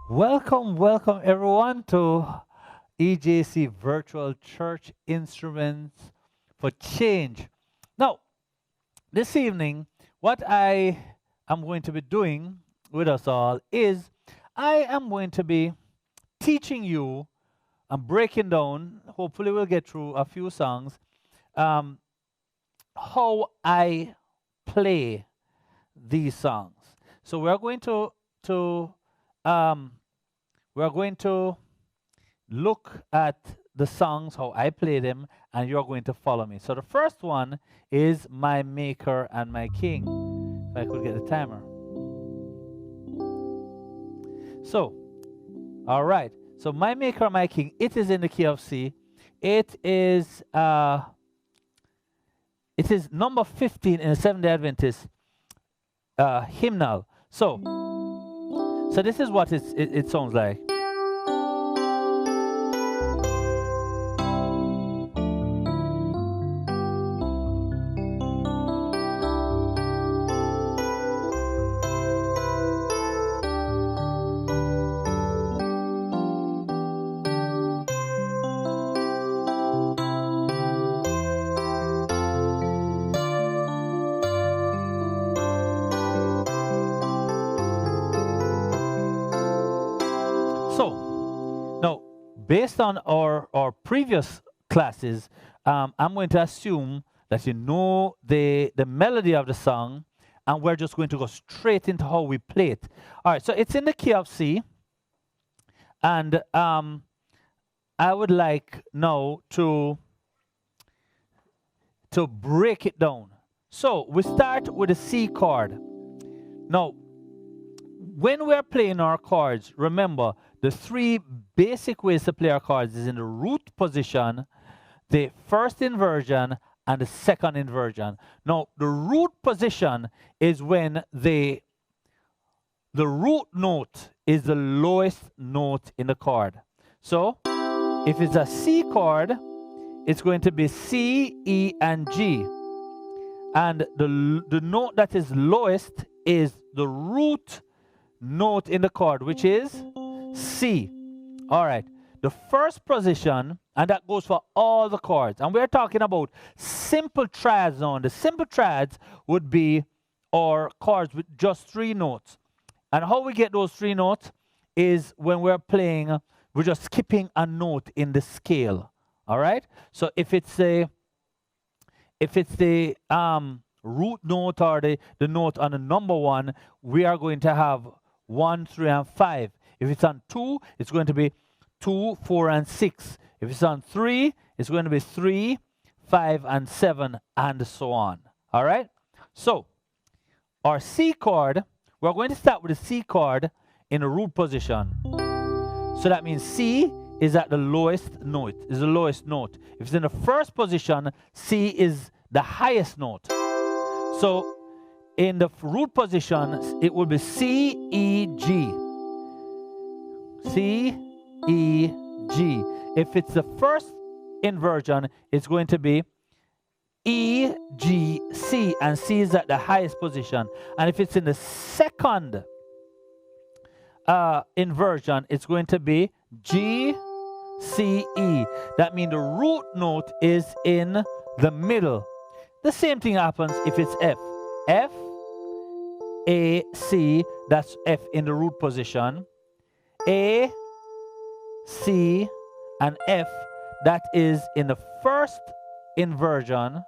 Welcome, welcome everyone to EJC Virtual Church Instruments for Change. Now, this evening, what I am going to be doing with us all is I am going to be teaching you and breaking down, hopefully we'll get through a few songs, how I play these songs. So we're going um, to look at the songs, how I play them, and you're going to follow me. So the first one is My Maker and My King. If I could get the timer. So, all right. So My Maker and My King, it is in the key of C. It is number 15 in the Seventh-day Adventist hymnal. So this is what it sounds like. Based on our previous classes, I'm going to assume that you know the melody of the song, and we're just going to go straight into how we play it. All right, so it's in the key of C, and I would like now to break it down. So we start with the C chord. Now, when we're playing our chords, remember, the three basic ways to play our chords is in the root position, the first inversion, and the second inversion. Now, the root position is when the root note is the lowest note in the chord. So, if it's a C chord, it's going to be C, E, and G. And the note that is lowest is the root note in the chord, which is C. All right. The first position, and that goes for all the chords. And we're talking about simple triads now. The simple triads would be our chords with just 3 notes. And how we get those 3 notes is when we're playing, we're just skipping a note in the scale. All right. So if it's the root note or the note on the number 1, we are going to have 1, 3, and 5. If it's on 2, it's going to be 2, 4, and 6. If it's on 3, it's going to be 3, 5, and 7, and so on. All right? So, our C chord, we're going to start with the C chord in the root position. So that means C is at the lowest note, is the lowest note. If it's in the first position, C is the highest note. So, in the root position, it will be C, E, G. C, E, G. If it's the first inversion, it's going to be E, G, C, and C is at the highest position. And if it's in the second inversion, it's going to be G, C, E. That means the root note is in the middle. The same thing happens if it's F. F, A, C, that's F in the root position. A, C, and F, that is in the first inversion.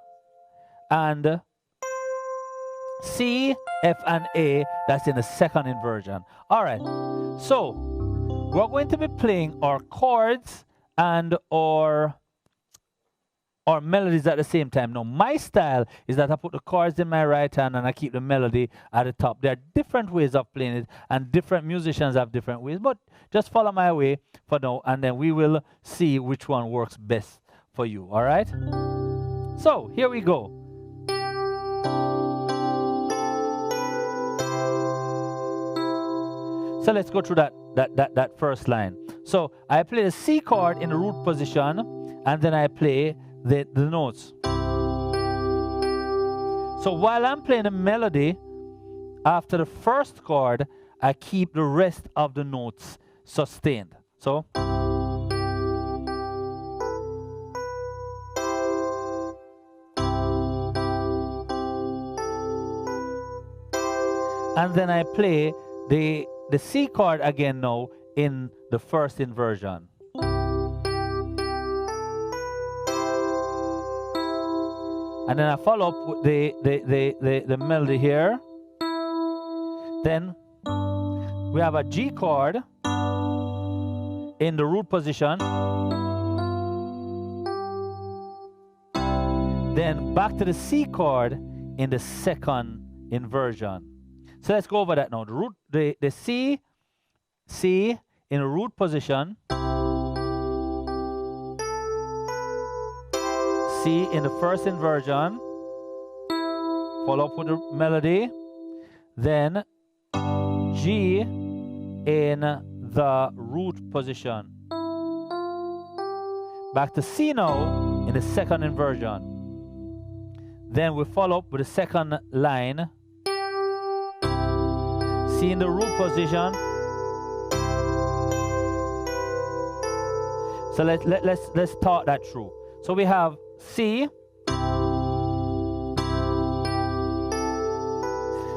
And C, F, and A, that's in the second inversion. All right, so we're going to be playing our chords and our melodies at the same time. Now, my style is that I put the chords in my right hand and I keep the melody at the top. There are different ways of playing it, and different musicians have different ways, but just follow my way for now, and then we will see which one works best for you. All right? So, here we go. So let's go through that first line. So I play the C chord in the root position, and then I play the notes. So while I'm playing a melody, after the first chord, I keep the rest of the notes sustained. So and then I play the C chord again now in the first inversion. And then I follow up with the melody here. Then we have a G chord in the root position. Then back to the C chord in the second inversion. So let's go over that now. The C in a root position, C in the first inversion, follow up with the melody, then G in the root position. Back to C now in the second inversion. Then we follow up with the second line, C in the root position. So let's talk that through. So we have C.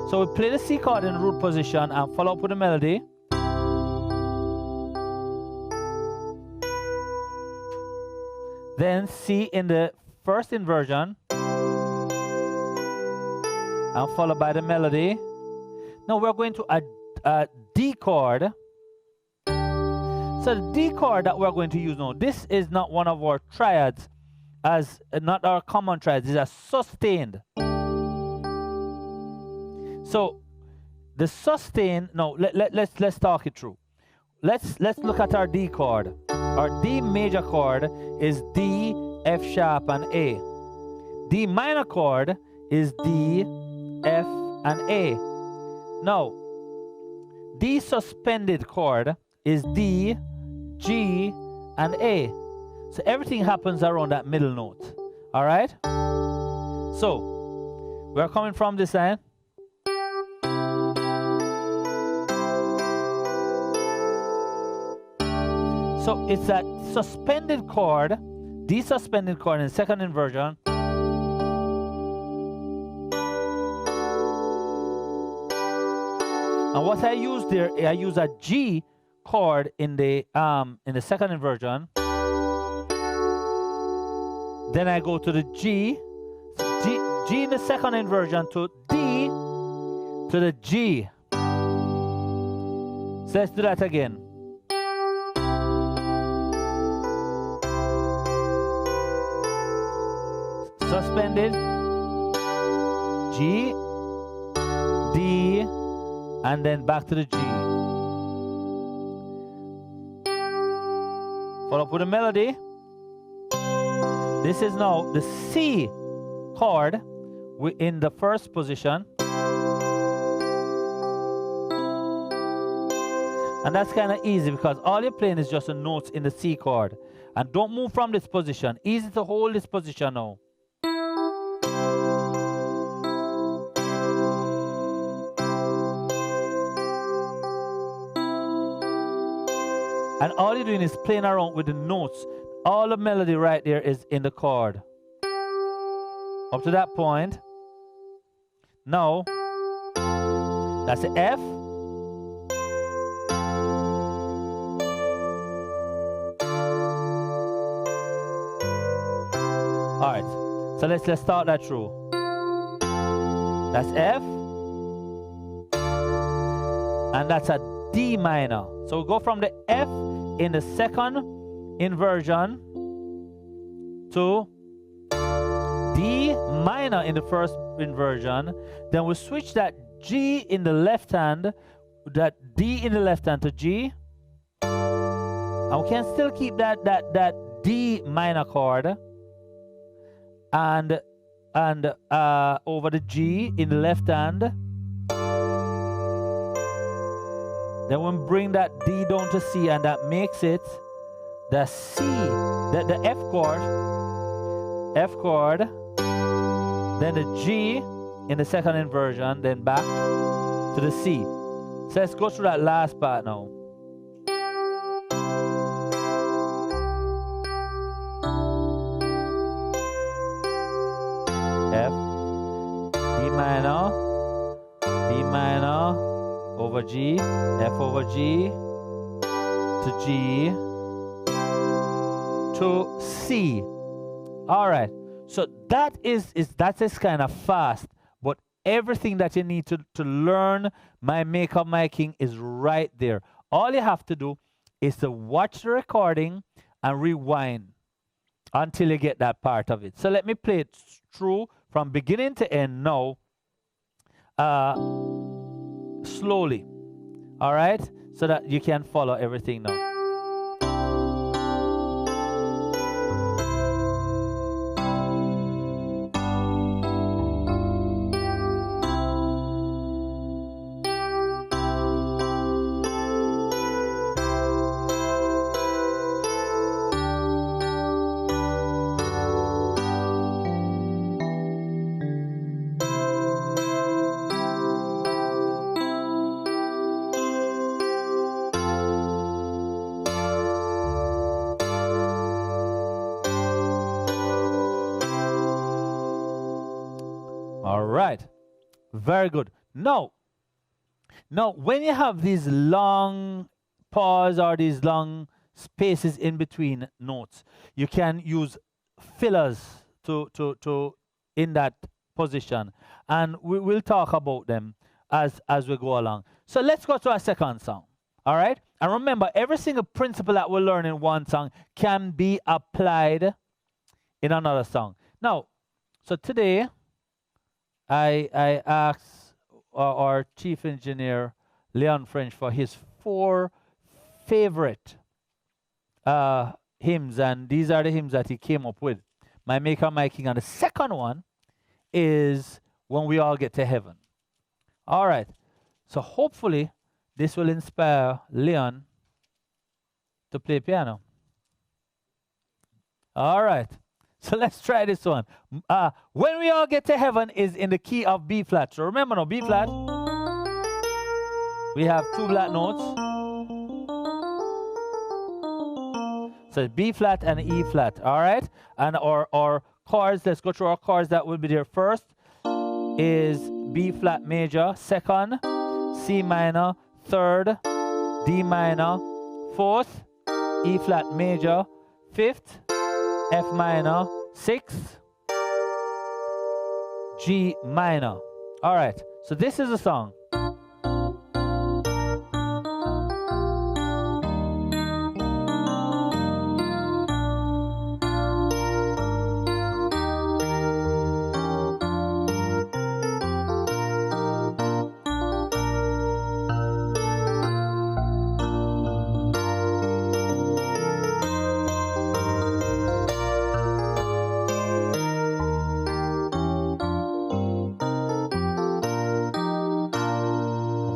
So we play the C chord in the root position and follow up with the melody. Then C in the first inversion and followed by the melody. Now we're going to a D chord. So the D chord that we're going to use now, this is not one of our triads, as not our common triads, it's a sustained. So the sustained, now let's talk it through. Let's look at our D chord. Our D major chord is D, F sharp, and A. D minor chord is D, F, and A. Now, D suspended chord is D, G, and A. So everything happens around that middle note. All right? So, we're coming from this line. So it's that suspended chord, D suspended chord in the second inversion. And what I use there, I use a G chord in the second inversion. Then I go to the G in the second inversion to D to the G. So let's do that again. Suspended, G, D, and then back to the G. Follow up with a melody. This is now the C chord in the first position. And that's kind of easy because all you're playing is just the notes in the C chord. And don't move from this position. Easy to hold this position now. And all you're doing is playing around with the notes. All the melody right there is in the chord. Up to that point. Now, that's the F. All right, so let's start that through. That's F. And that's a D minor. So we go from the F in the second inversion to D minor in the first inversion. Then we switch that G in the left hand, that D in the left hand to G. And we can still keep that D minor chord and over the G in the left hand. Then we bring that D down to C, and that makes it the C, the F chord, then the G in the second inversion, then back to the C. So let's go through that last part now. minor, D minor, over G, F over G, to G, to C. All right. So that's kind of fast, but everything that you need to learn my Maker, my King is right there. All you have to do is to watch the recording and rewind until you get that part of it. So let me play it through from beginning to end now, slowly. All right? So that you can follow everything now. All right. Very good. Now, when you have these long pause or these long spaces in between notes, you can use fillers to in that position, and we will talk about them as we go along. So let's go to our second song. All right? And remember, every single principle that we learn in one song can be applied in another song. Now, so today I asked our chief engineer, Leon French, for his 4 favorite hymns, and these are the hymns that he came up with. My Maker, my King. And the second one is When We All Get to Heaven. All right. So hopefully this will inspire Leon to play piano. All right. So let's try this one. When We All Get to Heaven is in the key of B flat. So remember now, B flat. We have 2 flat notes. So B flat and E flat. All right. And our chords, let's go through our chords that will be there first. Is B flat major, second, C minor, third, D minor, fourth, E flat major, fifth, F minor, sixth, G minor. All right, so this is a song.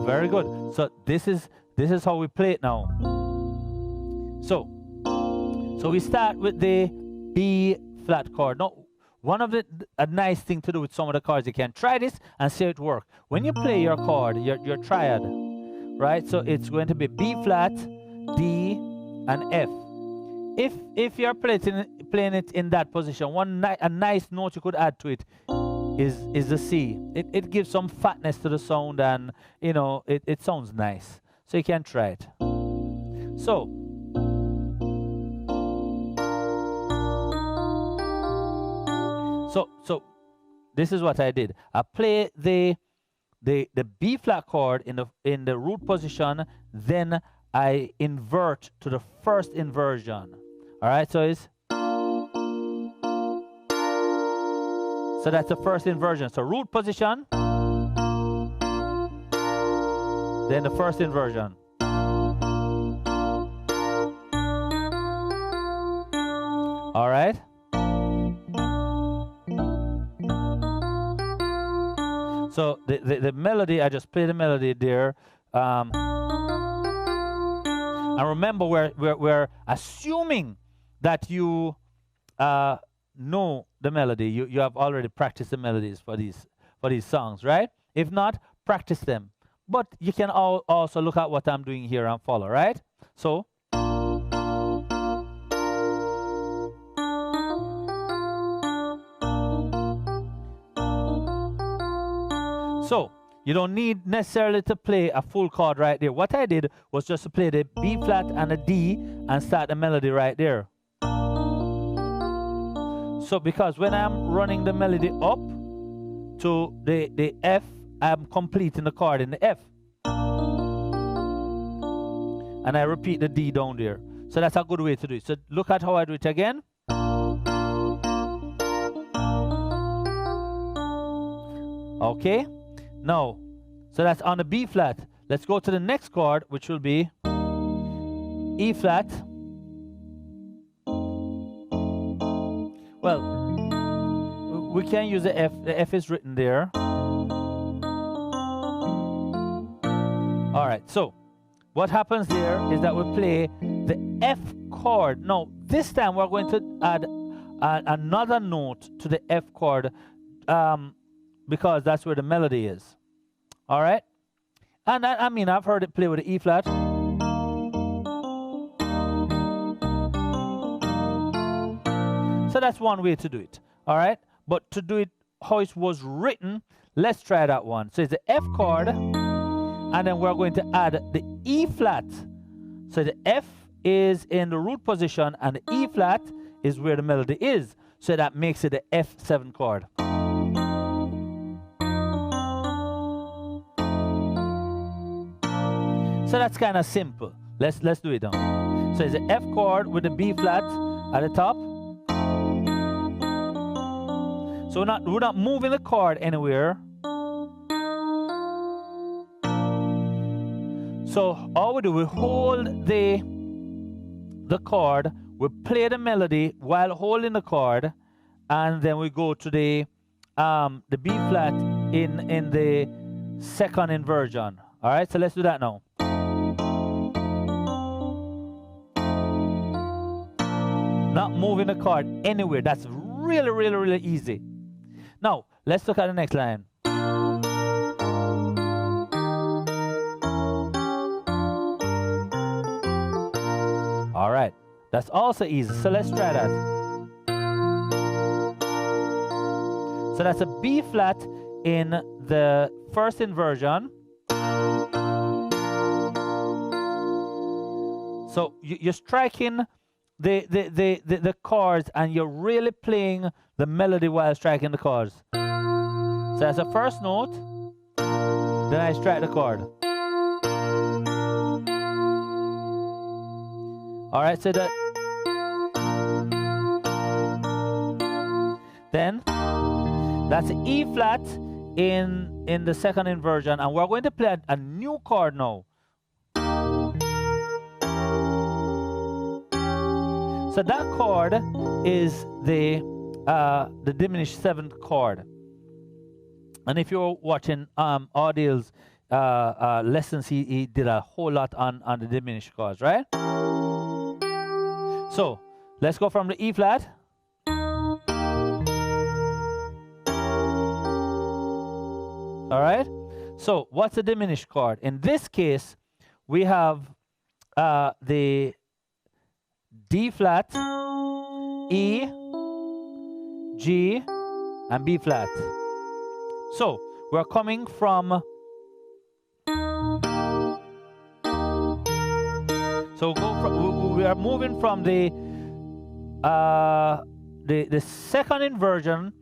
Very good. So this is how we play it now. So we start with the B flat chord. Now, a nice thing to do with some of the chords, you can try this and see it work. When you play your chord, your triad, right? So it's going to be B flat, D, and F. If you're playing it in that position, a nice note you could add to it is the C. It gives some fatness to the sound, and you know it sounds nice. So you can try it. So this is what I did. I play the B flat chord in the root position, then I invert to the first inversion. All right, so that's the first inversion. So root position, then the first inversion. All right. So the melody, I just play the melody there. And remember, we're assuming that you know the melody. You have already practiced the melodies for these songs, right? If not, practice them. But you can also look at what I'm doing here and follow, right? So So you don't need necessarily to play a full chord right there. What I did was just to play the B flat and the D and start the melody right there. So because when I'm running the melody up to the F, I'm completing the chord in the F. And I repeat the D down there. So that's a good way to do it. So look at how I do it again. Okay. Now, so that's on the B flat. Let's go to the next chord, which will be E flat. Well, we can use the F. The F is written there. All right. So what happens there is that we play the F chord. Now, this time we're going to add another note to the F chord because that's where the melody is. All right? And I mean, I've heard it play with the E flat. So that's one way to do it. All right? But to do it how it was written, let's try that one. So it's the F chord, and then we're going to add the E flat. So the F is in the root position, and the E flat is where the melody is. So that makes it the F7 chord. So that's kind of simple. Let's do it now. So it's the F chord with the B flat at the top. So we're not moving the chord anywhere. So all we do, we hold the chord, we play the melody while holding the chord, and then we go to the B flat in the second inversion. All right, so let's do that now. Not moving the chord anywhere. That's really, really, really easy. Now, let's look at the next line. All right, that's also easy. So let's try that. So that's a B flat in the first inversion. So you're striking the chords, and you're really playing the melody while striking the chords. So that's the first note, then I strike the chord. All right, so that, then that's E flat in the second inversion, and we're going to play a new chord now. So that chord is the diminished seventh chord. And if you're watching Audil's lessons, he did a whole lot on the diminished chords, right? So let's go from the E flat. All right. So what's the diminished chord? In this case, we have the D flat, E, G, and B flat. So we're coming from, we are moving from the second inversion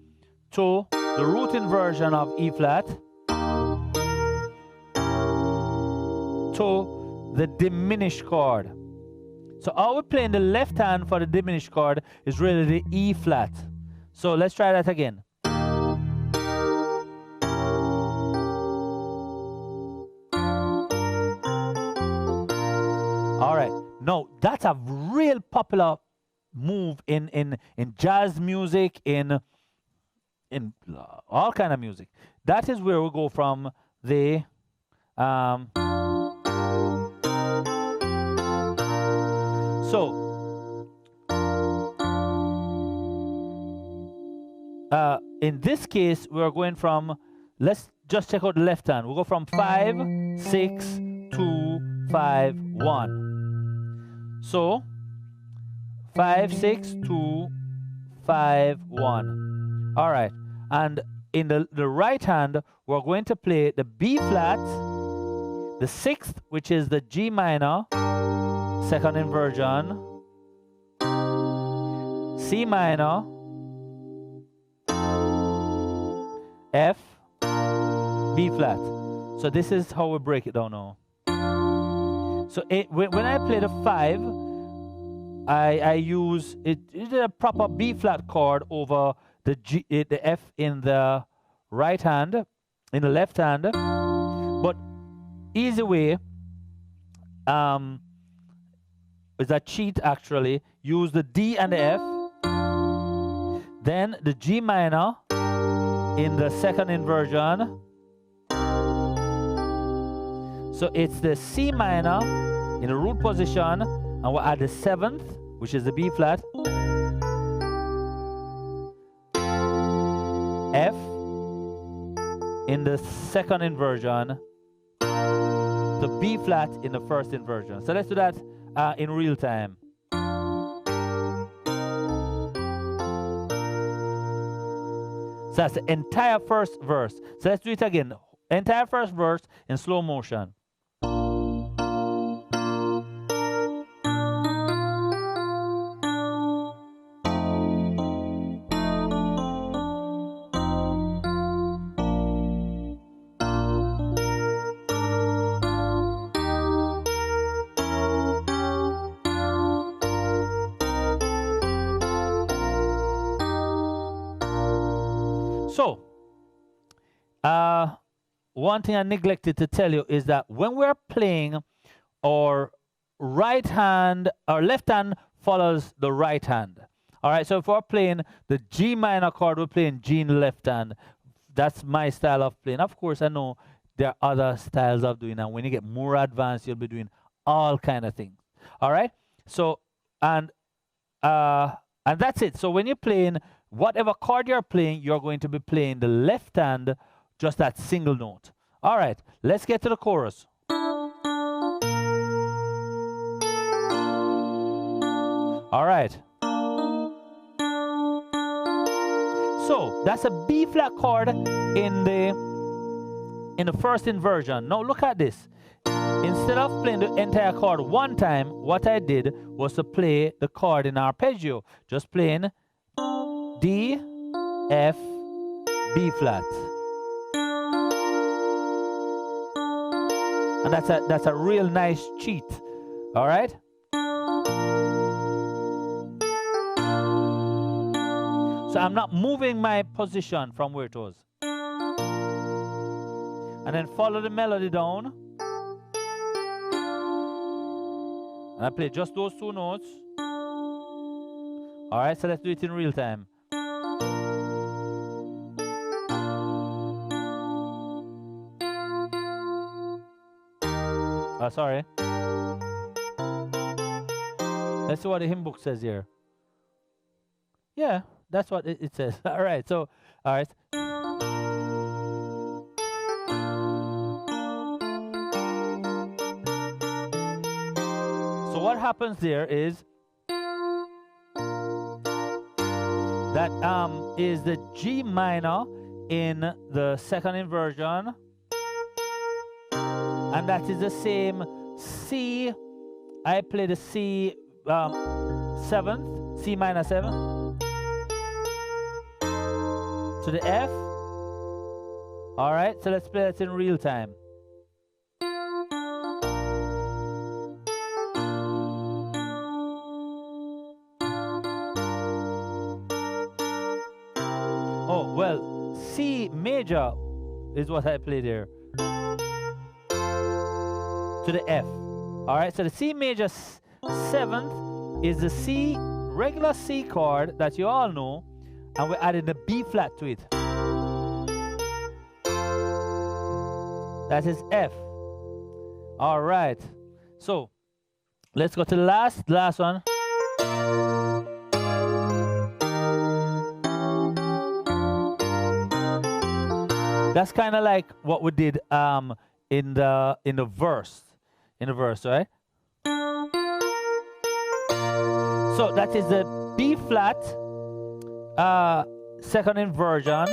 to the root inversion of E flat to the diminished chord. So all we play in the left hand for the diminished chord is really the E flat. So let's try that again. All right. Now that's a real popular move in jazz music, in all kind of music. That is where we go from the in this case, we're going from, let's just check out the left hand. We'll go from 5, 6, 2, 5, 1. So 5, 6, 2, 5, 1. All right. And in the right hand, we're going to play the B flat, the sixth, which is the G minor, second inversion, C minor, F, B flat. So this is how we break it down now. So when I play the 5, I use it is a proper B flat chord over the F in the right hand, in the left hand. But easy way is a cheat actually. Use the D and the F, then the G minor in the second inversion. So it's the C minor in the root position, and we'll add the 7th, which is the B flat, F in the second inversion, the B flat in the first inversion. So let's do that in real time. So that's the entire first verse. So let's do it again. Entire first verse in slow motion. So, one thing I neglected to tell you is that when we're playing, our right hand, our left hand follows the right hand. All right, so if we're playing the G minor chord, we're playing G in the left hand. That's my style of playing. Of course, I know there are other styles of doing that. When you get more advanced, you'll be doing all kind of things. All right, so and that's it. So when you're playing whatever chord you're playing, you're going to be playing the left hand, just that single note. All right, let's get to the chorus. All right. So that's a B flat chord in the first inversion. Now look at this. Instead of playing the entire chord one time, what I did was to play the chord in arpeggio, just playing D, F, B flat. And that's a real nice cheat. All right? So I'm not moving my position from where it was. And then follow the melody down. And I play just those two notes. All right, so let's do it in real time. Oh, sorry. Let's see what the hymn book says here. Yeah, that's what it says. All right, so, all right. So what happens there is that is the G minor in the second inversion, and that is the same C. I play the C 7th, C minor 7, to the F. All right, so let's play that in real time. Oh, well, C major is what I played there. To the F. All right, so the C major 7th is the C, regular C chord that you all know, and we're adding the B flat to it. That is F. All right, so let's go to the last one. That's kind of like what we did in the verse, right? So that is the B flat second inversion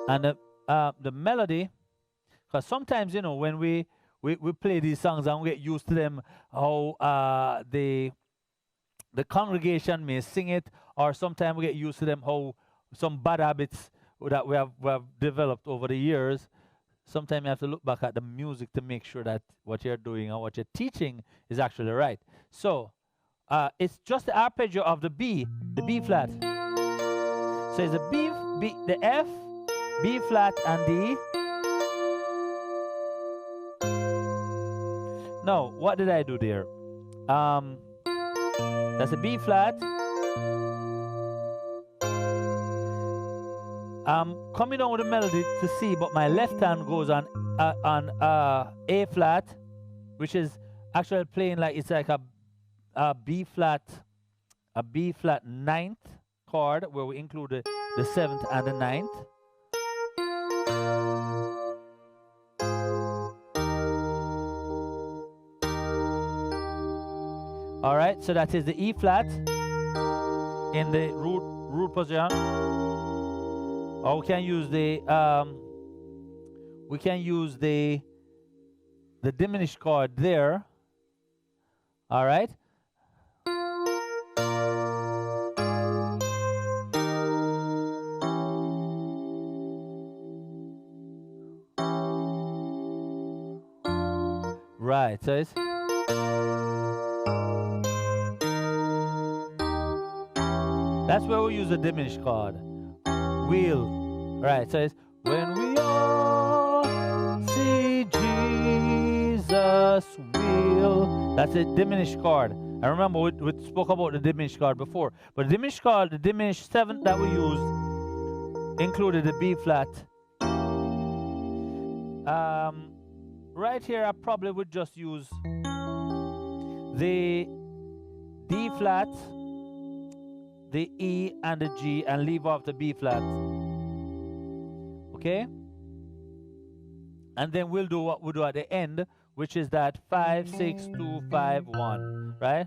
And the melody, because sometimes, you know, when we play these songs and we get used to them, how the congregation may sing it, or sometimes we get used to them, how some bad habits that we have developed over the years. Sometimes you have to look back at the music to make sure that what you're doing and what you're teaching is actually right. So it's just the arpeggio of the B flat. So it's the F, B flat, and D. Now, what did I do there? That's a B flat. I'm coming down with the melody to C, but my left hand goes on A flat, which is actually playing like it's like a B flat ninth chord, where we include the seventh and the ninth. All right, so that is the E flat in the root position. Or we can use the diminished chord there. All right. Right, so it's that's where we use the diminished chord. Will. Right, so it's when we all see Jesus will. That's a diminished chord. I remember we spoke about the diminished chord before. But the diminished chord, the diminished seventh that we used, included the B flat. Right here, I probably would just use the D flat, the E and the G, and leave off the B flat. Okay? And then we'll do what we do at the end, which is that 5, 6, 2, 5, 1, right?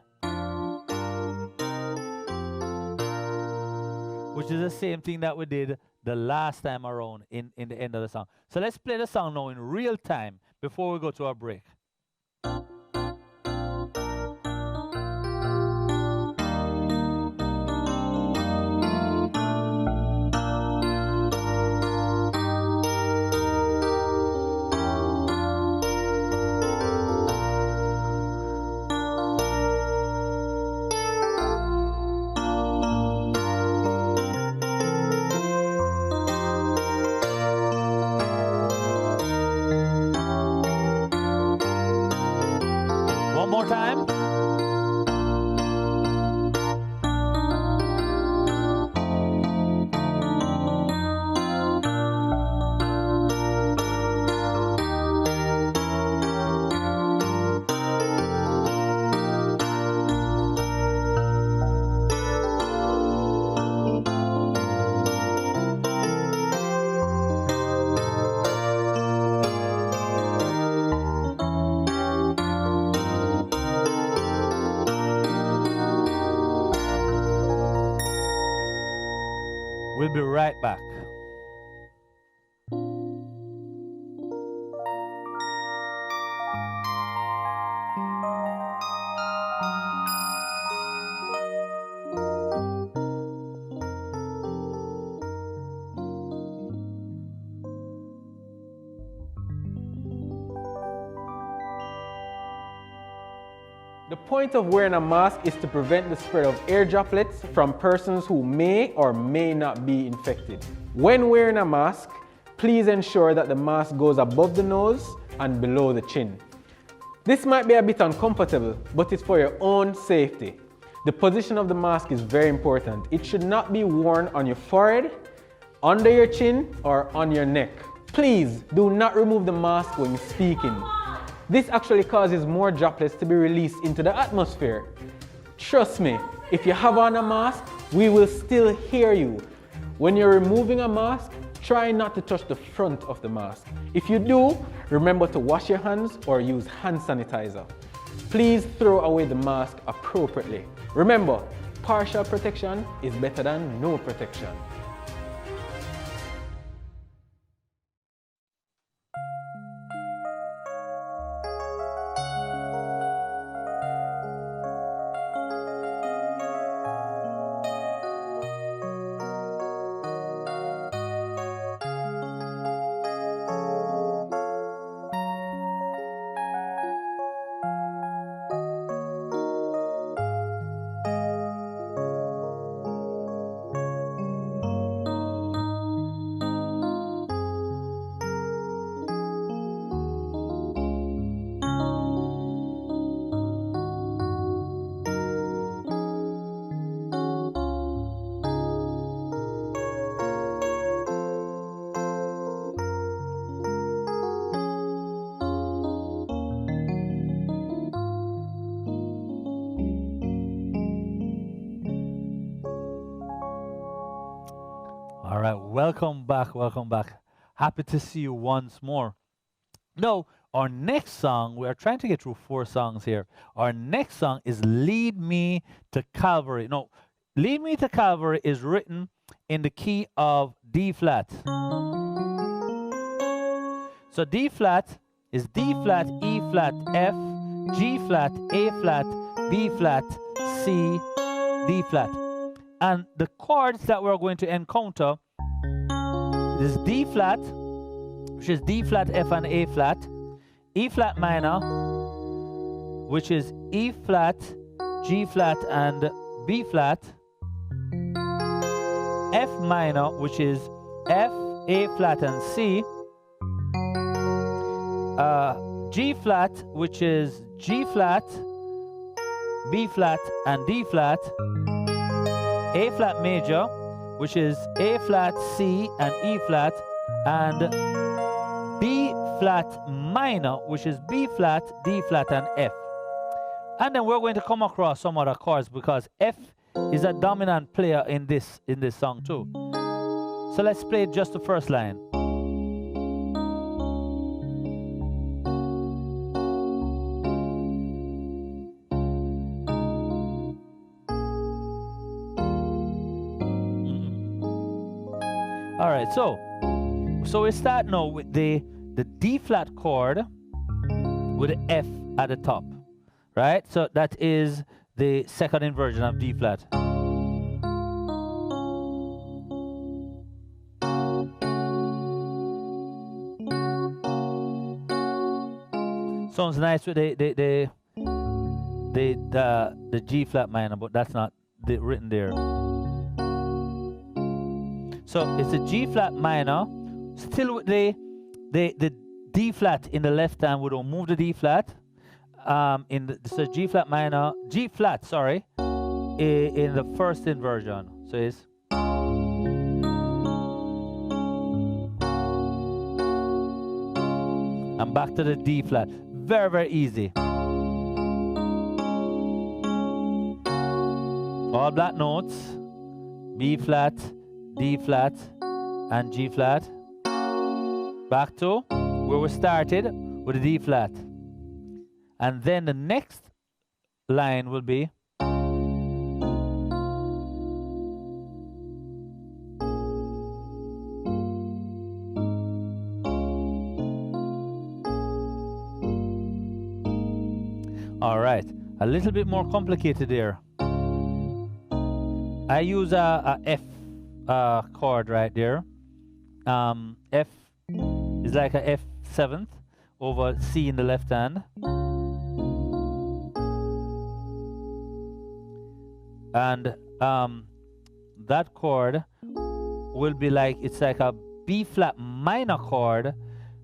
Which is the same thing that we did the last time around in the end of the song. So let's play the song now in real time before we go to our break. We'll be right back. The point of wearing a mask is to prevent the spread of air droplets from persons who may or may not be infected. When wearing a mask, please ensure that the mask goes above the nose and below the chin. This might be a bit uncomfortable, but it's for your own safety. The position of the mask is very important. It should not be worn on your forehead, under your chin, or on your neck. Please do not remove the mask when speaking. This actually causes more droplets to be released into the atmosphere. Trust me, if you have on a mask, we will still hear you. When you're removing a mask, try not to touch the front of the mask. If you do, remember to wash your hands or use hand sanitizer. Please throw away the mask appropriately. Remember, partial protection is better than no protection. All right, welcome back, welcome back. Happy to see you once more. Now, our next song, we are trying to get through 4 songs here. Our next song is Lead Me to Calvary. No, Lead Me to Calvary is written in the key of D flat. So D flat is D flat, E flat, F, G flat, A flat, B flat, C, D flat. And the chords that we're going to encounter is D flat, which is D flat, F and A flat, E flat minor, which is E flat, G flat and B flat, F minor, which is F, A flat and C, G flat, which is G flat, B flat and D flat, A flat major, which is A flat, C and E flat, and B flat minor, which is B flat, D flat and F. And then we're going to come across some other chords because F is a dominant player in this song too. So let's play just the first line. All right, so we start now with the D flat chord with the F at the top, right? So that is the second inversion of D flat. Sounds nice with the G flat minor, but that's not written there. So it's a G flat minor, still with the D flat in the left hand. We don't move the D flat. So G flat minor, G flat, sorry, in the first inversion. So it's and back to the D flat. Very, very easy. All black notes, B flat, D flat, and G flat. Back to where we started with the D flat. And then the next line will be all right, a little bit more complicated there. I use a F chord right there. F is like a F7th over C in the left hand. And that chord will be like, it's like a B flat minor chord,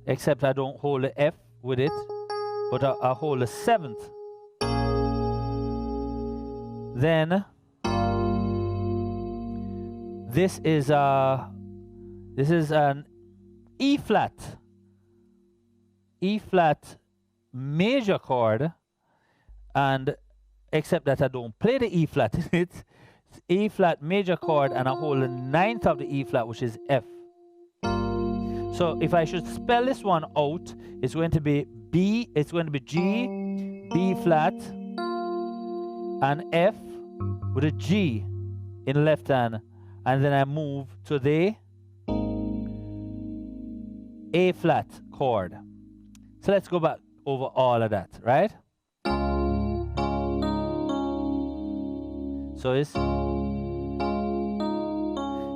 except I don't hold the F with it, but I hold the 7th. Then this is an E flat major chord, and except that I don't play the E flat in it. It's E flat major chord, and I hold the 9th of the E flat, which is F. So if I should spell this one out, it's going to be B, it's going to be G, B flat, and F with a G in the left hand, and then I move to the A flat chord. So let's go back over all of that, right? So it's,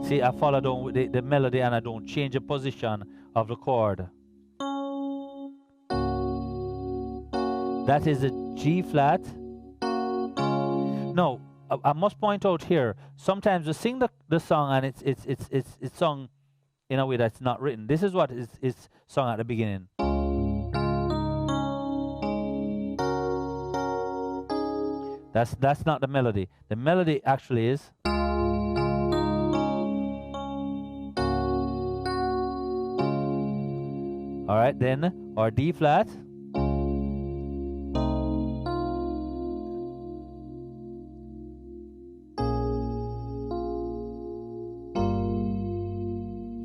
see, I follow down with the melody and I don't change the position of the chord. That is a G flat. No, I must point out here, sometimes we sing the song and it's sung in a way that's not written. This is what is sung at the beginning. That's not the melody. The melody actually is all right, then our D flat,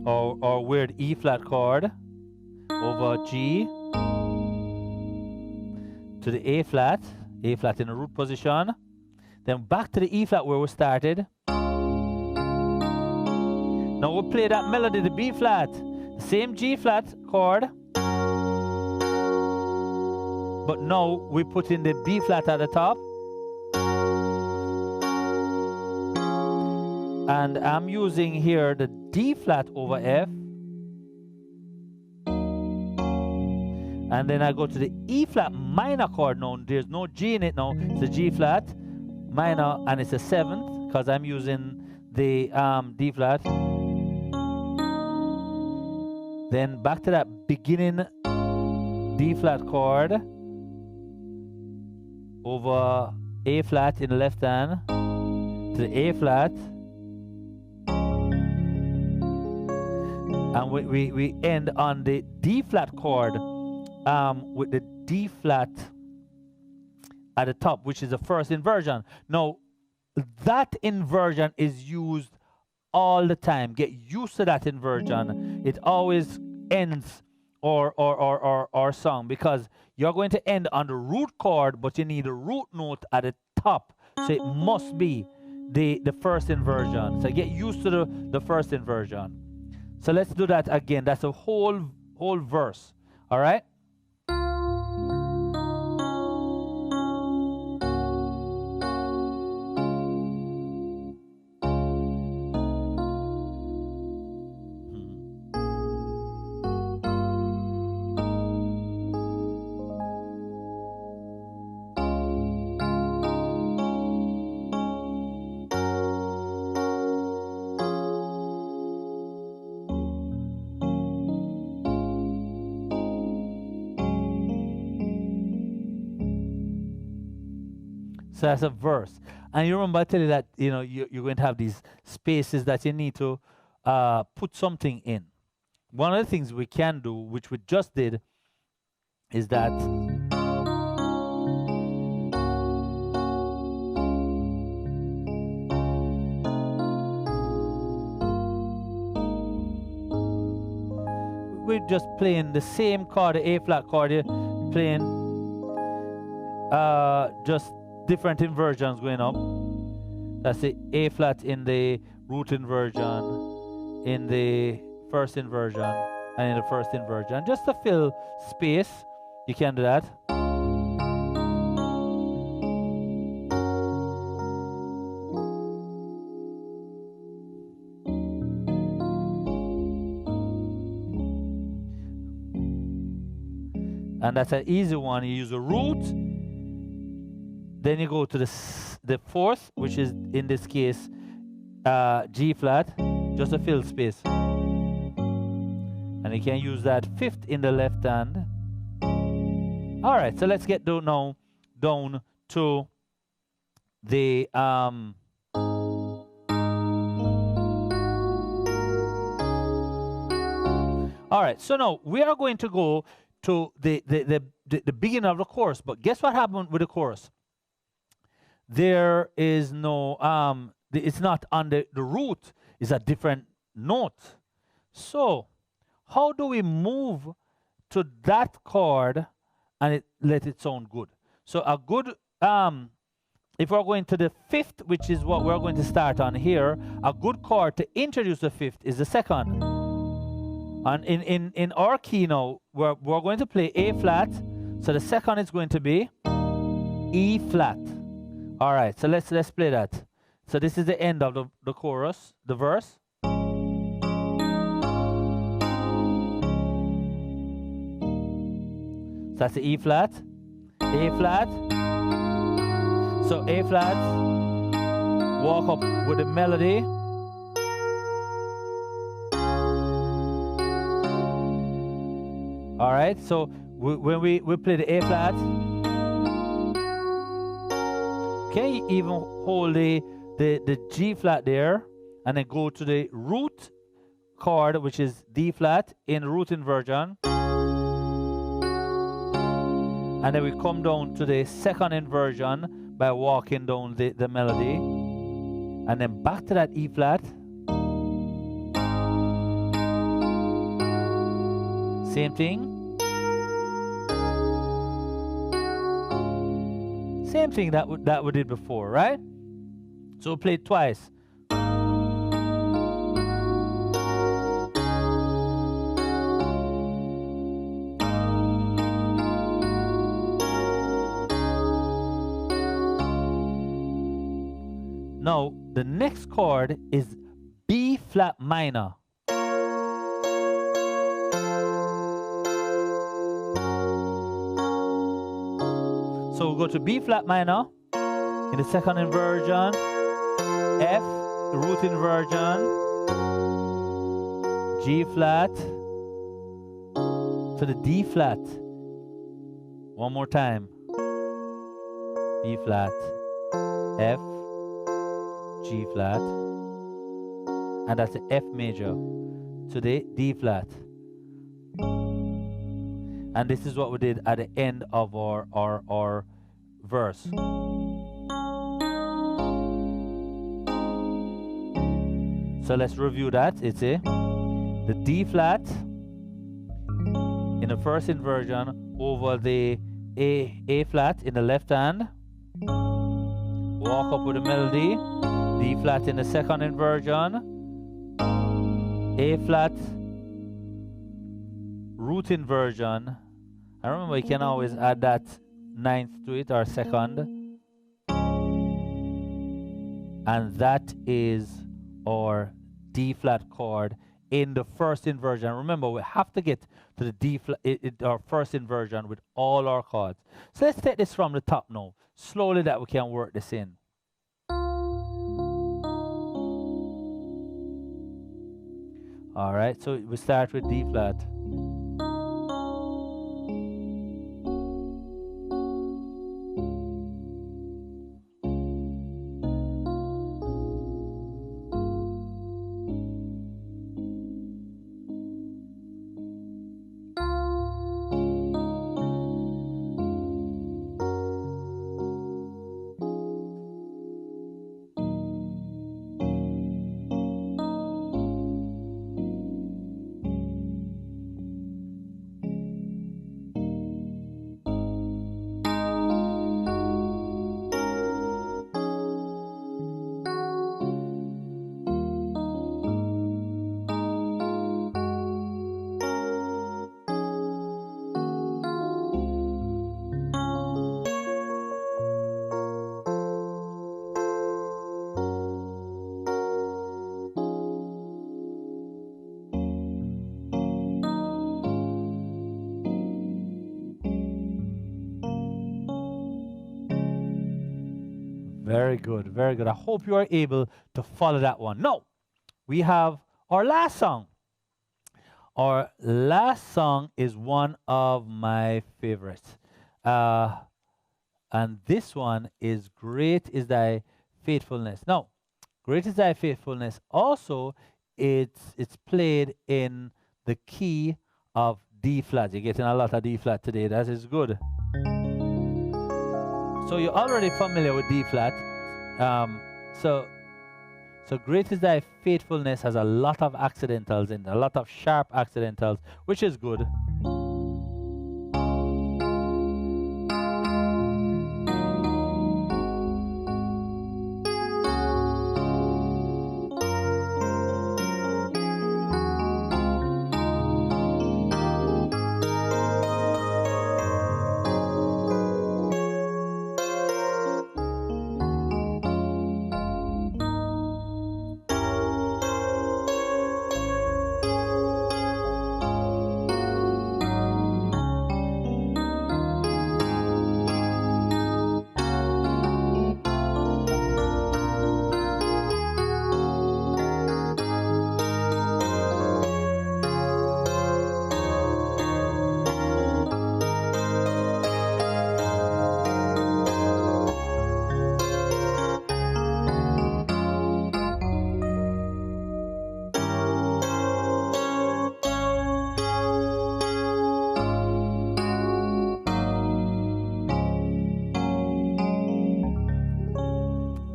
or weird E flat chord over G to the A flat in the root position, then back to the E flat where we started. Now we'll play that melody, the B flat, the same G flat chord, but now we put in the B flat at the top, and I'm using here the D flat over F, and then I go to the E flat minor chord. Now there's no G in it now, it's a G flat minor, and it's a 7th because I'm using the D flat. Then back to that beginning D flat chord over A flat in the left hand to the A flat, and we end on the D flat chord with the D flat at the top, which is the first inversion. Now that inversion is used all the time. Get used to that inversion. It always ends our song, because you're going to end on the root chord, but you need a root note at the top, so it must be the first inversion. So get used to the first inversion. So let's do that again. That's a whole verse. All right. So that's a verse. And you remember I tell you that, you know, you're going to have these spaces that you need to put something in. One of the things we can do, which we just did, is that we're just playing the same chord, the A flat chord, playing just different inversions going up. That's the A flat in the root inversion, in the first inversion, and in the first inversion. Just to fill space, you can do that. And that's an easy one. You use a root, then you go to the fourth, which is in this case G flat, just to fill space. And you can use that fifth in the left hand. All right, so let's get down to the all right, so now we are going to go to the beginning of the chorus. But guess what happened with the chorus? There is no it's not on the root, it's a different note. So how do we move to that chord and let it sound good? So a good if we're going to the fifth, which is what we're going to start on here, a good chord to introduce the fifth is the second. And in our key now, we're going to play A flat. So the second is going to be E flat. All right, so let's play that. So this is the end of the chorus, the verse. So that's the E flat, A flat. So A flat, walk up with the melody. All right, so when we play the A flat, can you even hold the G flat there and then go to the root chord, which is D flat in root inversion, and then we come down to the second inversion by walking down the melody, and then back to that E flat, Same thing. Same thing that we did before, right? So we'll play it twice. Now, the next chord is B flat minor. So we'll go to B flat minor in the second inversion, F, root inversion, G flat to the D flat. One more time. B flat, F, G flat, and that's the F major to the D flat. And this is what we did at the end of our verse. So let's review that. It's the D flat in the first inversion over the A flat in the left hand. Walk up with the melody. D flat in the second inversion, A flat, root inversion. I remember you can always add that ninth to it or second. And that is our D flat chord in the first inversion. Remember, we have to get to the D flat, our first inversion with all our chords. So let's take this from the top now, slowly, that we can work this in. All right, so we start with D flat. Very good, very good. I hope you are able to follow that one. Now, we have our last song. Our last song is one of my favorites. And this one is Great is Thy Faithfulness. Now, Great is Thy Faithfulness also, it's played in the key of D flat. You're getting a lot of D flat today. That is good. So you're already familiar with D flat. So Great is Thy Faithfulness has a lot of accidentals in it, a lot of sharp accidentals, which is good.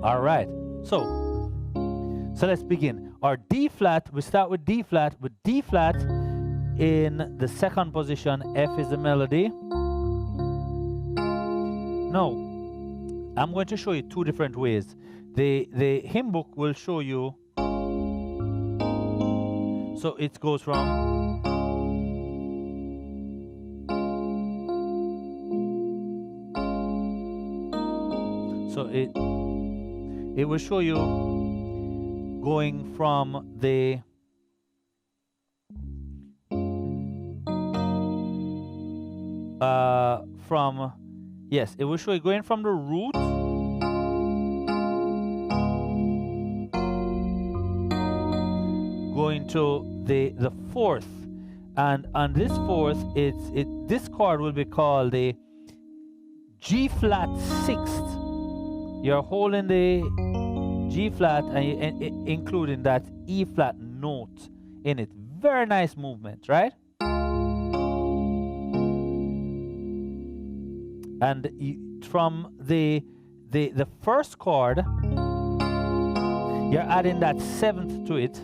All right, so let's begin. Our D flat, we start with D flat. With D flat, in the second position. F is the melody. Now, I'm going to show you two different ways. The hymn book will show you. So it goes from. So it will show you going from the yes, it will show you going from the root going to the fourth, and on this fourth this chord will be called the G flat sixth. You're holding the G flat and including that E flat note in it. Very nice movement, right? And from the first chord, you're adding that seventh to it.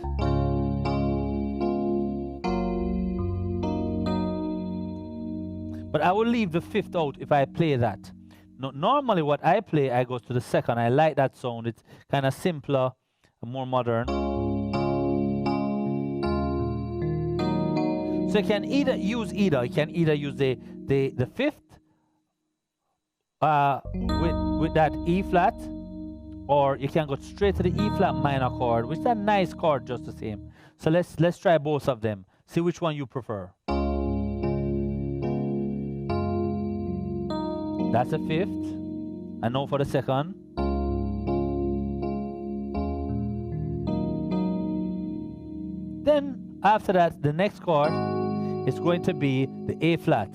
But I will leave the fifth out if I play that. No, normally what I play, I go to the second. I like that sound. It's kind of simpler, more modern. So you can either use either. You can either use the fifth with that E flat, or you can go straight to the E flat minor chord, which is a nice chord just the same. So let's try both of them. See which one you prefer. That's the fifth. And now for the second. Then after that, the next chord is going to be the A flat.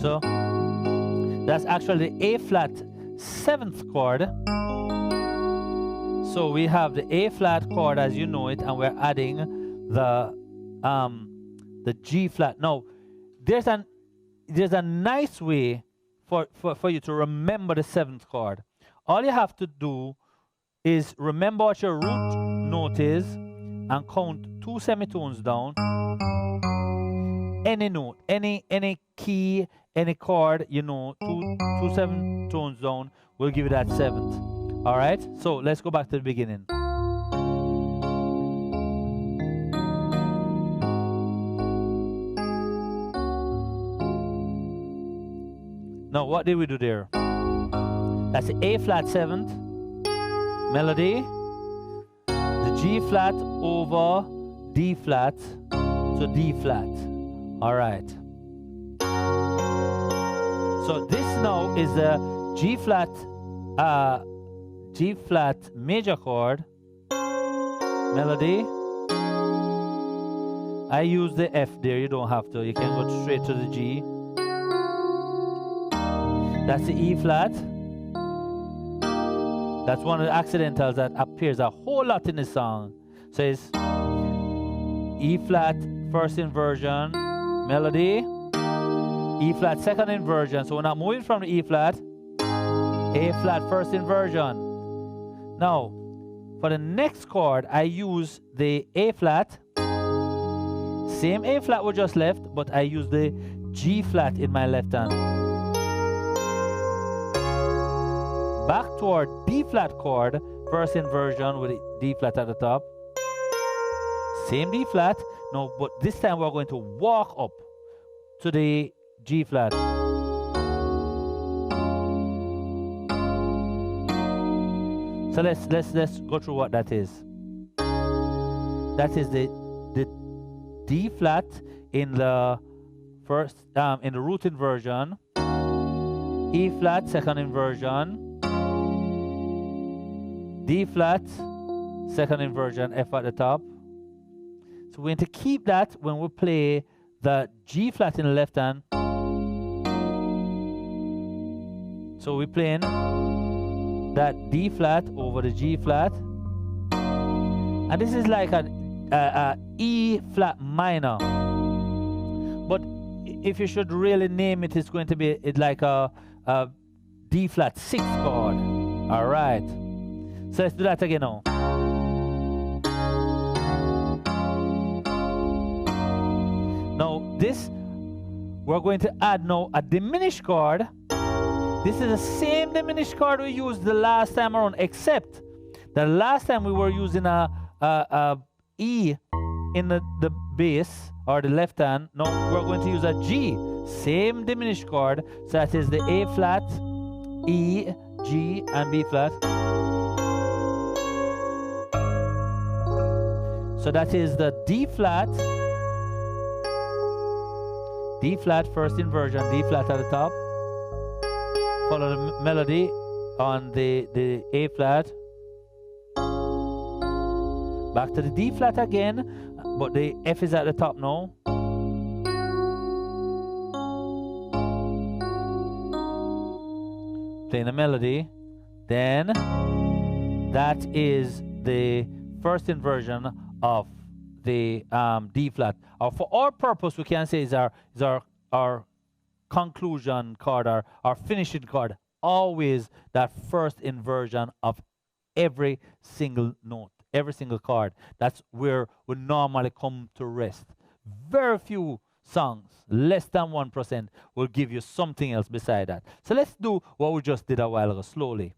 So that's actually the A flat seventh chord. So we have the A flat chord as you know it, and we're adding the G flat. Now, there's a nice way for you to remember the seventh chord. All you have to do is remember what your root note is and count 2 semitones down. Any note, any key, any chord, you know, two semitones down will give you that seventh. All right, so let's go back to the beginning. Now, what did we do there? That's the A flat seventh melody, the G flat over D flat, so D flat. All right. So this now is the G flat major chord melody. I use the F there. You don't have to. You can go straight to the G. That's the E flat. That's one of the accidentals that appears a whole lot in the song. So it's E flat first inversion melody, E flat second inversion. So we're not moving from the E flat, A flat first inversion. Now, for the next chord, I use the A flat. Same A flat we just left, but I use the G flat in my left hand. Back to our D flat chord, first inversion with the D flat at the top. Same D flat, no, but this time we're going to walk up to the G flat. So let's go through what that is. That is the D flat in the first in the root inversion, E flat second inversion, D flat second inversion, F at the top. So we're going to keep that when we play the G flat in the left hand. So we're playing that D flat over the G flat, and this is like an E flat minor. But if you should really name it, it's going to be like a D flat sixth chord. All right. So let's do that again now. this, we're going to add now a diminished chord. This is the same diminished chord we used the last time around, except the last time we were using a E in the bass or the left hand. Now we're going to use a G, same diminished chord. So that is the A flat, E, G, and B flat. So that is the D flat, first inversion, D flat at the top. Follow the melody on the A flat. Back to the D flat again, but the F is at the top now. Playing the melody. Then that is the first inversion of the D flat. For our purpose, we can say is our conclusion chord, our finishing chord, always that first inversion of every single note, every single chord. That's where we normally come to rest. Very few songs, less than 1%, will give you something else beside that. So let's do what we just did a while ago, slowly.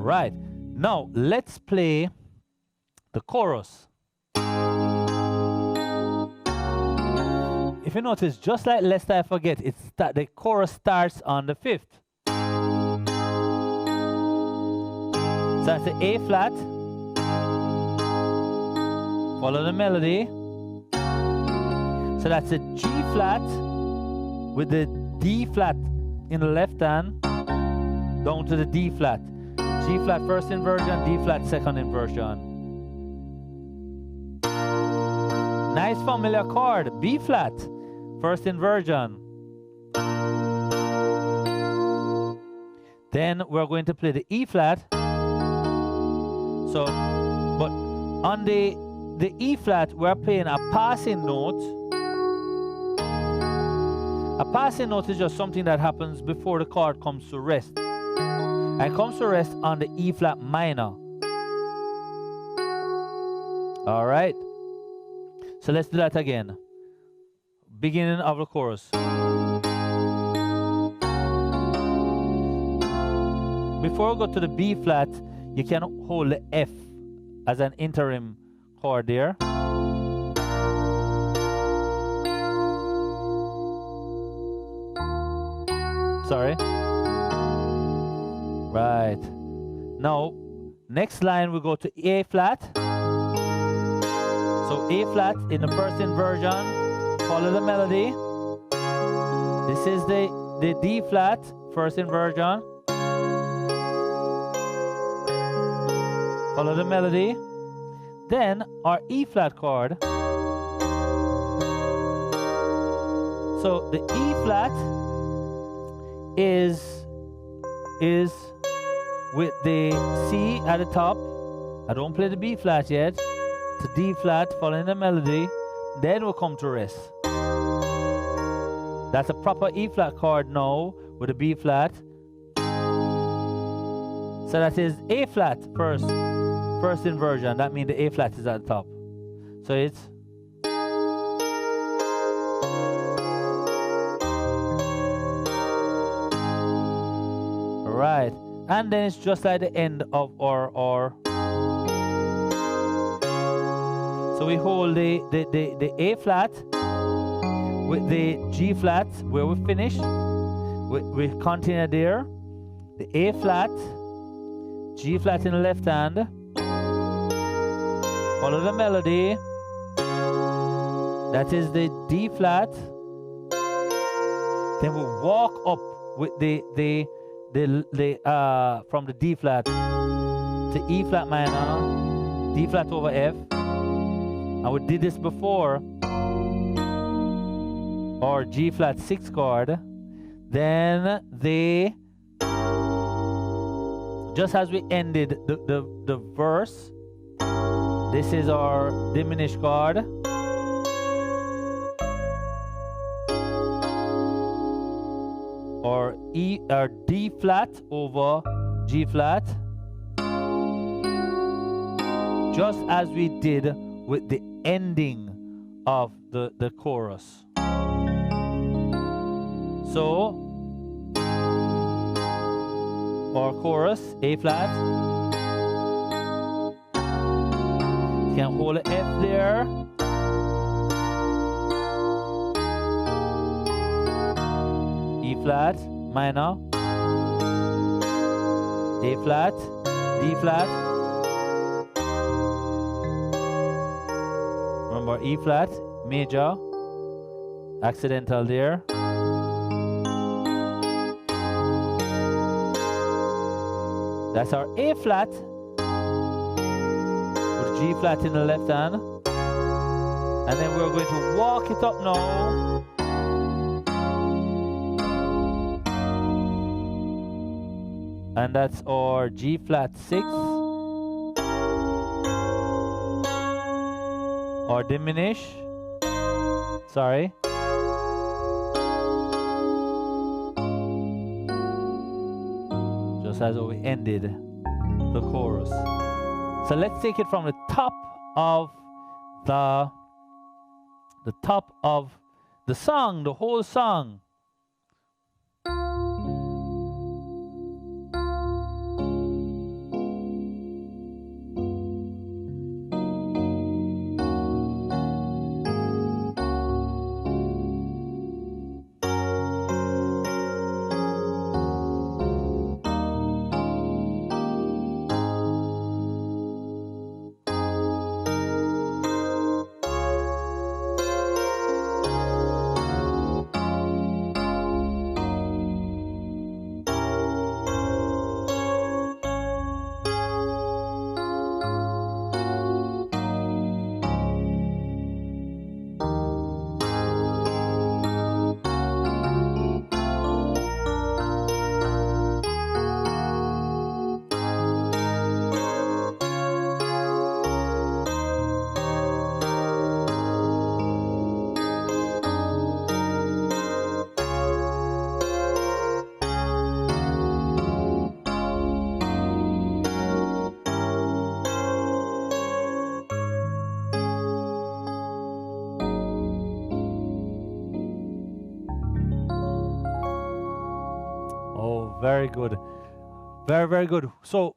Right, now let's play the chorus. If you notice, just like Lest I Forget, the chorus starts on the 5th. So that's the A flat. Follow the melody. So that's a G flat with the D flat in the left hand down to the D flat. G flat first inversion, D flat second inversion. Nice familiar chord, B flat first inversion. Then we're going to play the E flat. So, but on the E flat, we're playing a passing note. A passing note is just something that happens before the chord comes to rest. And comes to rest on the E flat minor. All right. So let's do that again. Beginning of the chorus. Before we go to the B flat, you can hold the F as an interim chord there. Sorry. Right. Now, next line we go to A flat. So A flat in the first inversion. Follow the melody. This is the D flat, first inversion. Follow the melody. Then our E flat chord. So the E flat is with the C at the top. I don't play the B flat yet. To D flat, following the melody. Then we'll come to rest. That's a proper E flat chord now with a B flat. So that is A flat first inversion. That means the A flat is at the top. So it's right. And then it's just like the end of our. So we hold the A flat with the G flat where we finish. We continue there. The A flat, G flat in the left hand. Follow the melody. That is the D flat. Then we walk up with the from the D flat to E flat minor, D flat over F. And we did this before. Or G flat 6 chord. Then they, just as we ended the verse, this is our diminished chord. Or D flat over G flat, just as we did with the ending of the chorus. So our chorus, A flat, you can hold an F there. E flat, minor, A flat, D flat. Remember E flat, major, accidental there. That's our A flat with G flat in the left hand. And then we're going to walk it up now. And that's our G flat 6 or diminish. Sorry. Just as we ended the chorus. So let's take it from the top of the top of the song, the whole song. Very good. Very, very good. So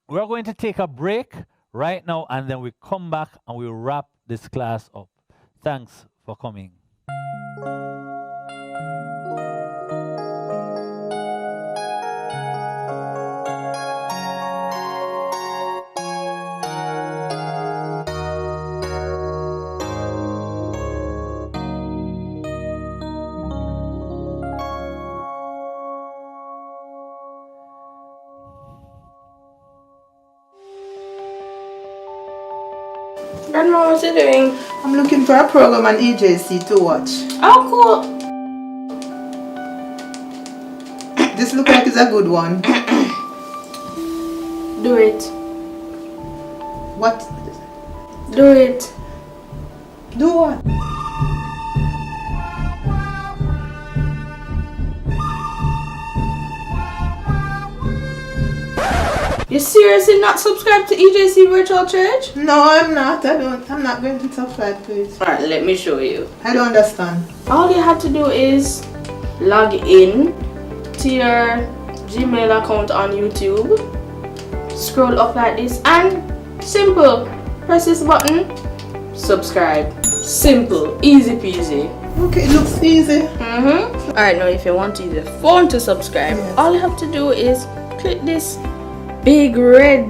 we're going to take a break right now, and then we come back and we wrap this class up. Thanks for coming. Grandma, what you doing? I'm looking for a program on EJC to watch. Oh, cool. This looks like it's a good one. Do it. What? Do it. Do what? You seriously not subscribed to EJC Virtual Church? No, I'm not. I'm not going to subscribe to it. Alright, let me show you. I don't understand. All you have to do is log in to your Gmail account on YouTube. Scroll up like this and simple. Press this button. Subscribe. Simple. Easy peasy. Okay, it looks easy. Alright, now if you want to use your phone to subscribe, yes, all you have to do is click this big red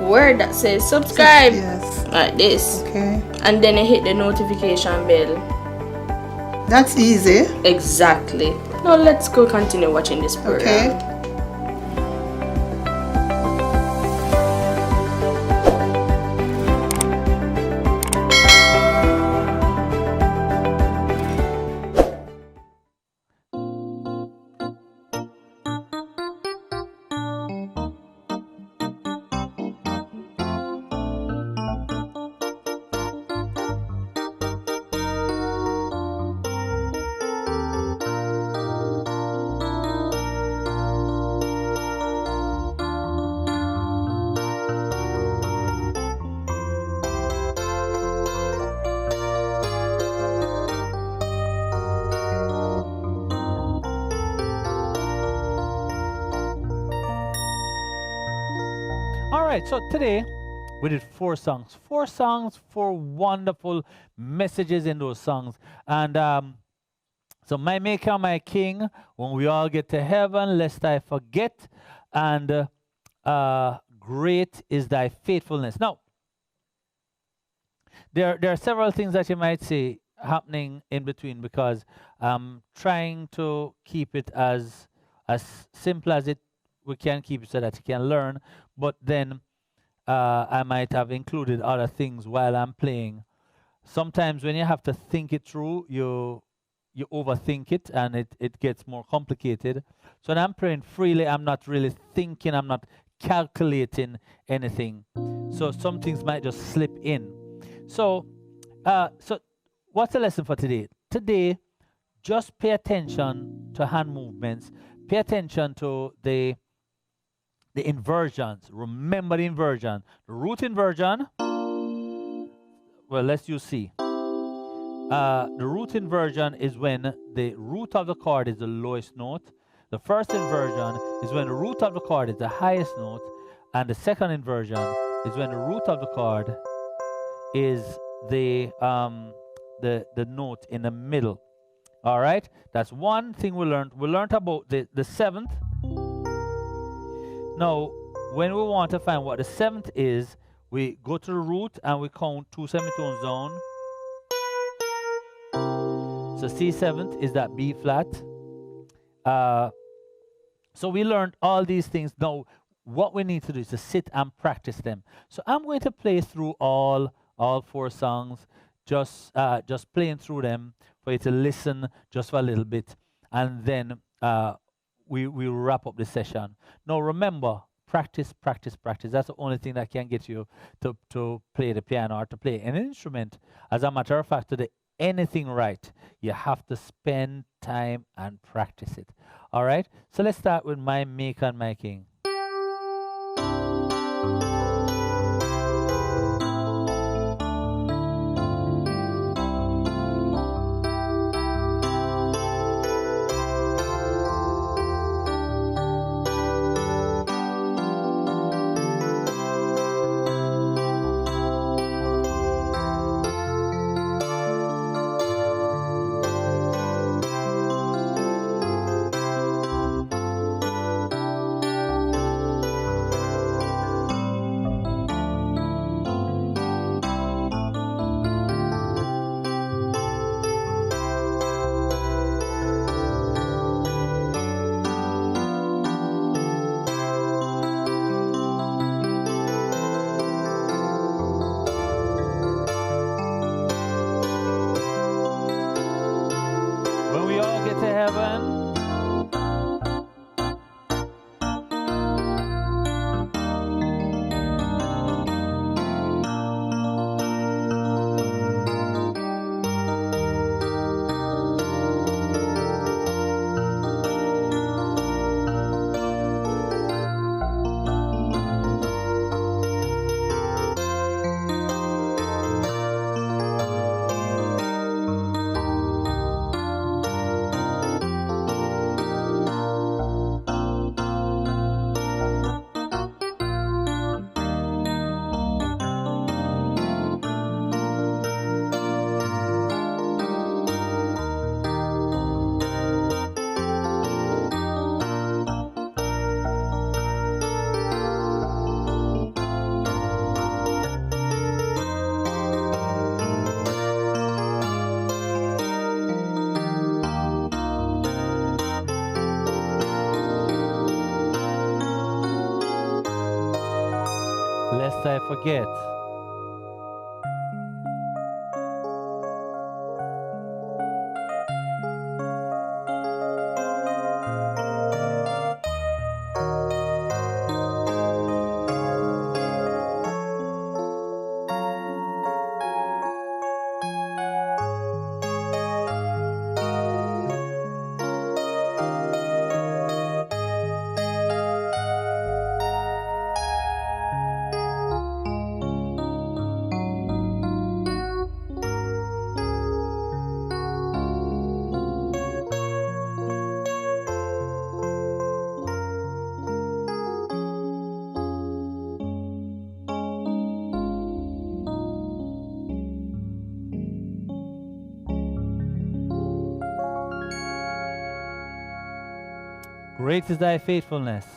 word that says subscribe. Yes. Like this. Okay. And then you hit the notification bell. That's easy. Exactly. Now let's go continue watching this program. Okay. right, so today we did 4 songs. 4 songs, 4 wonderful messages in those songs. And so my Maker, my King, when we all get to heaven, lest I forget, and great is thy faithfulness. Now, there are several things that you might say happening in between, because I'm trying to keep it as simple as we can keep it so that you can learn, but then I might have included other things while I'm playing. Sometimes when you have to think it through, you overthink it, and it gets more complicated. So when I'm praying freely, I'm not really thinking, I'm not calculating anything. So some things might just slip in. So what's the lesson for today? Today, just pay attention to hand movements. Pay attention to the inversions. Remember the inversion. The root inversion, well, let's use C. The root inversion is when the root of the chord is the lowest note. The first inversion is when the root of the chord is the highest note. And the second inversion is when the root of the chord is the note in the middle. All right, that's one thing we learned. We learned about the seventh. Now, when we want to find what the seventh is, we go to the root and we count 2 semitones down. So C seventh is that B flat. So we learned all these things. Now, what we need to do is to sit and practice them. So I'm going to play through all 4 songs, just playing through them for you to listen just for a little bit, and then we wrap up the session. Now remember, practice, practice, practice. That's the only thing that can get you to play the piano or to play an instrument. As a matter of fact, to do anything right, you have to spend time and practice it. All right? So let's start with my Maker and my King. Lest I forget. Great is thy faithfulness.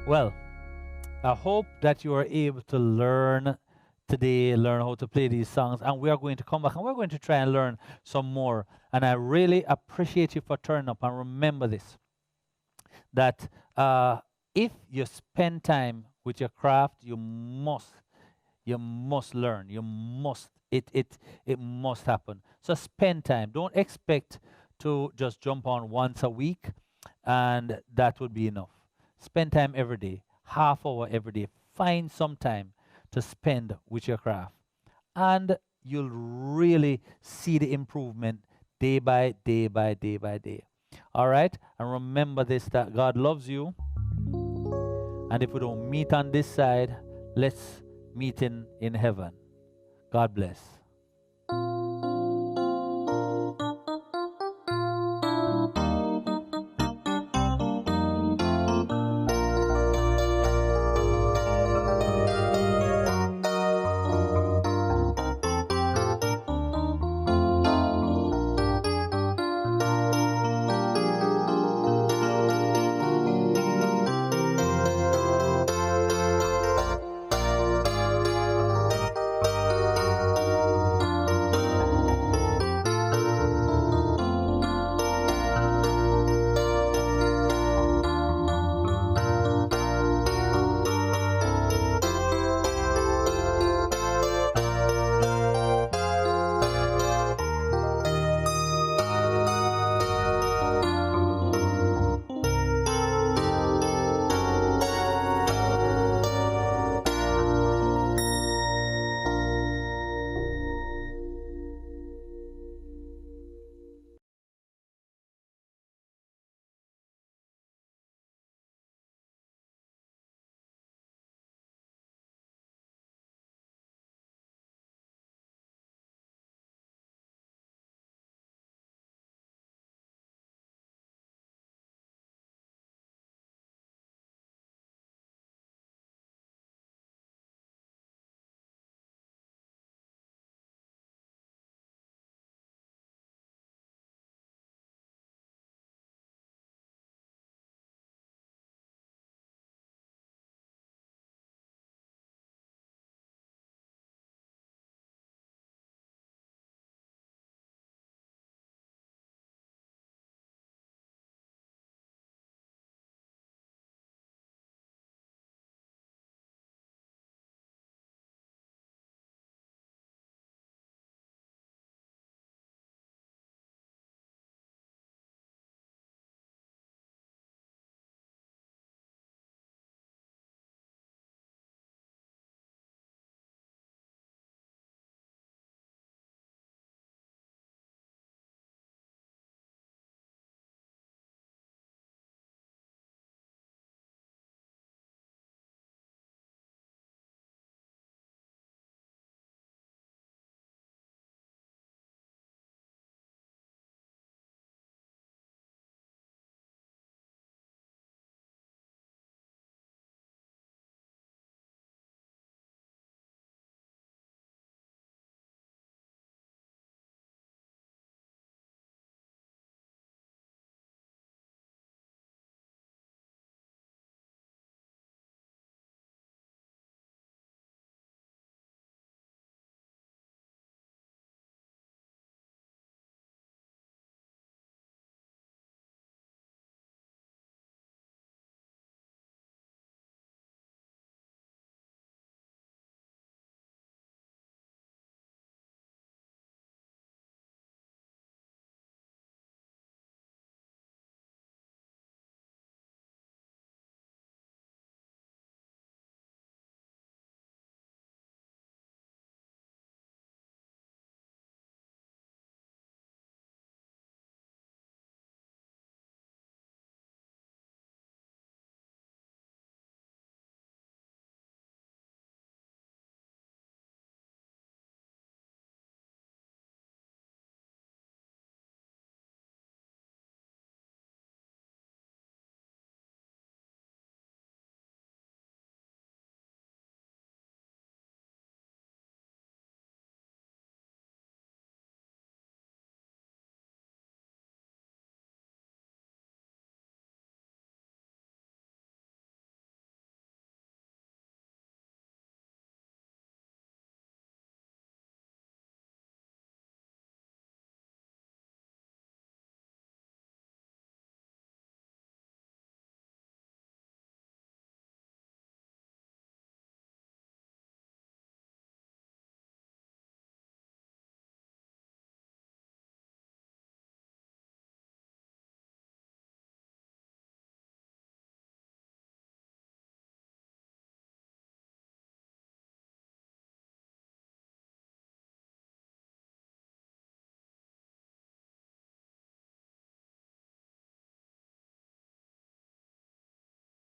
Well, I hope that you are able to learn today, learn how to play these songs, and we are going to come back and we're going to try and learn some more. And I really appreciate you for turning up. And remember this, that if you spend time with your craft, you must learn. It must happen. So spend time. Don't expect to just jump on once a week and that would be enough. Spend time every day, half hour every day. Find some time to spend with your craft. And you'll really see the improvement day by day by day by day. All right? And remember this, that God loves you. And if we don't meet on this side, let's meet in heaven. God bless.